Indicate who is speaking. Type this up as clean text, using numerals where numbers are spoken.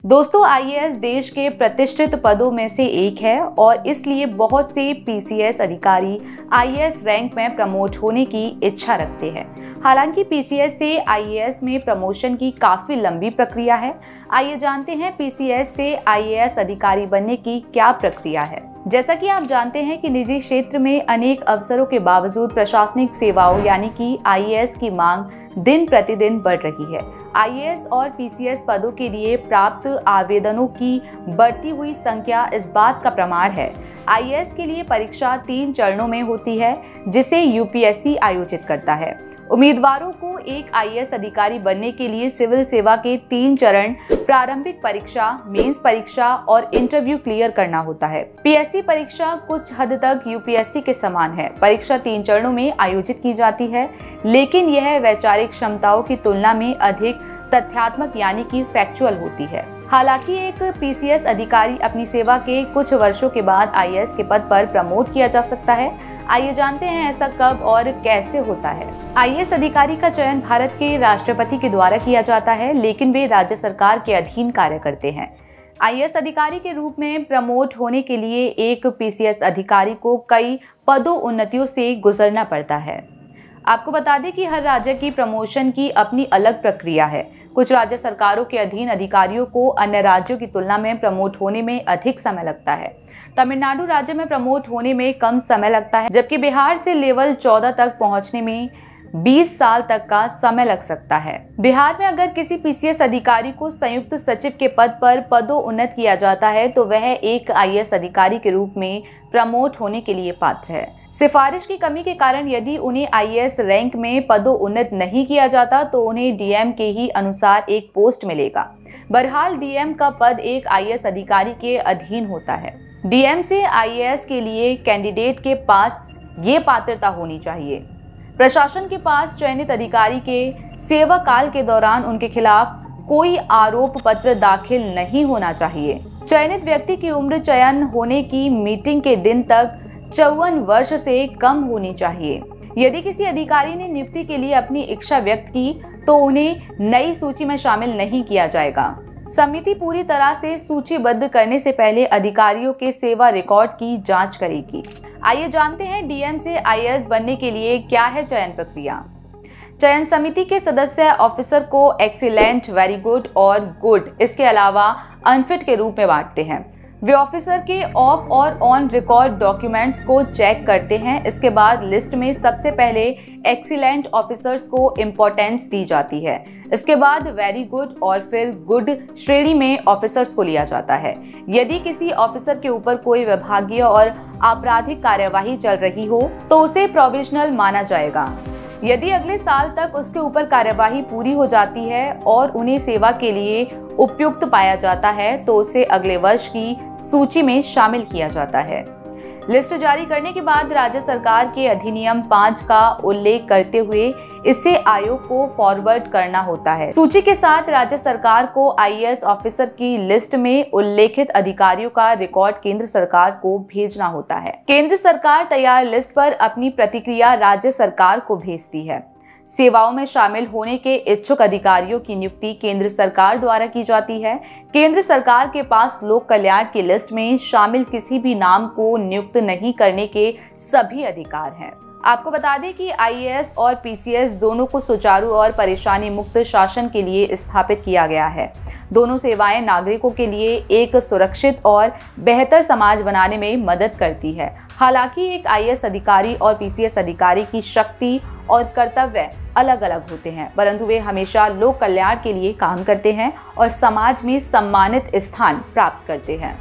Speaker 1: दोस्तों, आईएएस देश के प्रतिष्ठित पदों में से एक है और इसलिए बहुत से पीसीएस अधिकारी आईएएस रैंक में प्रमोट होने की इच्छा रखते हैं। हालांकि पीसीएस से आईएएस में प्रमोशन की काफी लंबी प्रक्रिया है। आइए जानते हैं पीसीएस से आईएएस अधिकारी बनने की क्या प्रक्रिया है। जैसा कि आप जानते हैं कि निजी क्षेत्र में अनेक अवसरों के बावजूद प्रशासनिक सेवाओं यानी कि आईएएस की मांग दिन प्रतिदिन बढ़ रही है। आईएएस और पीसीएस पदों के लिए प्राप्त आवेदनों की बढ़ती हुई संख्या इस बात का प्रमाण है। आईएएस के लिए परीक्षा 3 चरणों में होती है, जिसे यूपीएससी आयोजित करता है। उम्मीदवारों को एक आईएएस अधिकारी बनने के लिए सिविल सेवा के 3 चरण प्रारंभिक परीक्षा, मेंस परीक्षा और इंटरव्यू क्लियर करना होता है। पीएससी परीक्षा कुछ हद तक यूपीएससी के समान है। परीक्षा 3 चरणों में आयोजित की जाती है, लेकिन यह वैचारिक क्षमताओं की तुलना में अधिक तथ्यात्मक यानी कि फैक्चुअल होती है। हालांकि एक पीसीएस अधिकारी अपनी सेवा के कुछ वर्षों के बाद आईएएस के पद पर प्रमोट किया जा सकता है। आइए जानते हैं ऐसा कब और कैसे होता है। आईएएस अधिकारी का चयन भारत के राष्ट्रपति के द्वारा किया जाता है, लेकिन वे राज्य सरकार के अधीन कार्य करते हैं। आईएएस अधिकारी के रूप में प्रमोट होने के लिए एक पीसीएस अधिकारी को कई पदोन्नतियों से गुजरना पड़ता है। आपको बता दें कि हर राज्य की प्रमोशन की अपनी अलग प्रक्रिया है। कुछ राज्य सरकारों के अधीन अधिकारियों को अन्य राज्यों की तुलना में प्रमोट होने में अधिक समय लगता है। तमिलनाडु राज्य में प्रमोट होने में कम समय लगता है, जबकि बिहार से लेवल 14 तक पहुंचने में 20 साल तक का समय लग सकता है। बिहार में अगर किसी पीसीएस अधिकारी को संयुक्त सचिव के पद पर पदोन्नत किया जाता है तो वह एक आईएएस अधिकारी के रूप में प्रमोट होने के लिए पात्र है। सिफारिश की कमी के कारण यदि उन्हें आईएएस रैंक में पदोन्नत नहीं किया जाता तो उन्हें डीएम के ही अनुसार एक पोस्ट मिलेगा। बहरहाल डीएम का पद एक आईएएस अधिकारी के अधीन होता है। डीएम से आईएएस के लिए कैंडिडेट के पास ये पात्रता होनी चाहिए। प्रशासन के पास चयनित अधिकारी के सेवा काल के दौरान उनके खिलाफ कोई आरोप पत्र दाखिल नहीं होना चाहिए। चयनित व्यक्ति की उम्र चयन होने की मीटिंग के दिन तक 54 वर्ष से कम होनी चाहिए। यदि किसी अधिकारी ने नियुक्ति के लिए अपनी इच्छा व्यक्त की तो उन्हें नई सूची में शामिल नहीं किया जाएगा। समिति पूरी तरह से सूचीबद्ध करने से पहले अधिकारियों के सेवा रिकॉर्ड की जांच करेगी। आइए जानते हैं डीएम से आईएएस बनने के लिए क्या है चयन प्रक्रिया। चयन समिति के सदस्य ऑफिसर को एक्सीलेंट, वेरी गुड और गुड, इसके अलावा अनफिट के रूप में बांटते हैं। वे ऑफिसर के ऑफ और ऑन रिकॉर्ड डॉक्यूमेंट्स को चेक करते हैं। इसके बाद लिस्ट में सबसे पहले एक्सीलेंट ऑफिसर्स को इम्पोर्टेंस दी जाती है। इसके बाद वेरी गुड और फिर गुड श्रेणी में ऑफिसर्स को लिया जाता है। यदि किसी ऑफिसर के ऊपर कोई विभागीय और आपराधिक कार्यवाही चल रही हो तो उसे प्रोविजनल माना जाएगा। यदि अगले साल तक उसके ऊपर कार्यवाही पूरी हो जाती है और उन्हें सेवा के लिए उपयुक्त पाया जाता है तो उसे अगले वर्ष की सूची में शामिल किया जाता है। लिस्ट जारी करने के बाद राज्य सरकार के अधिनियम 5 का उल्लेख करते हुए इसे आयोग को फॉरवर्ड करना होता है। सूची के साथ राज्य सरकार को आईएएस ऑफिसर की लिस्ट में उल्लेखित अधिकारियों का रिकॉर्ड केंद्र सरकार को भेजना होता है। केंद्र सरकार तैयार लिस्ट पर अपनी प्रतिक्रिया राज्य सरकार को भेजती है। सेवाओं में शामिल होने के इच्छुक अधिकारियों की नियुक्ति केंद्र सरकार द्वारा की जाती है। केंद्र सरकार के पास लोक कल्याण की लिस्ट में शामिल किसी भी नाम को नियुक्त नहीं करने के सभी अधिकार हैं। आपको बता दें कि आईएएस और पीसीएस दोनों को सुचारू और परेशानी मुक्त शासन के लिए स्थापित किया गया है। दोनों सेवाएं नागरिकों के लिए एक सुरक्षित और बेहतर समाज बनाने में मदद करती है। हालांकि एक आईएएस अधिकारी और पीसीएस अधिकारी की शक्ति और कर्तव्य अलग अलग होते हैं, परंतु वे हमेशा लोक कल्याण के लिए काम करते हैं और समाज में सम्मानित स्थान प्राप्त करते हैं।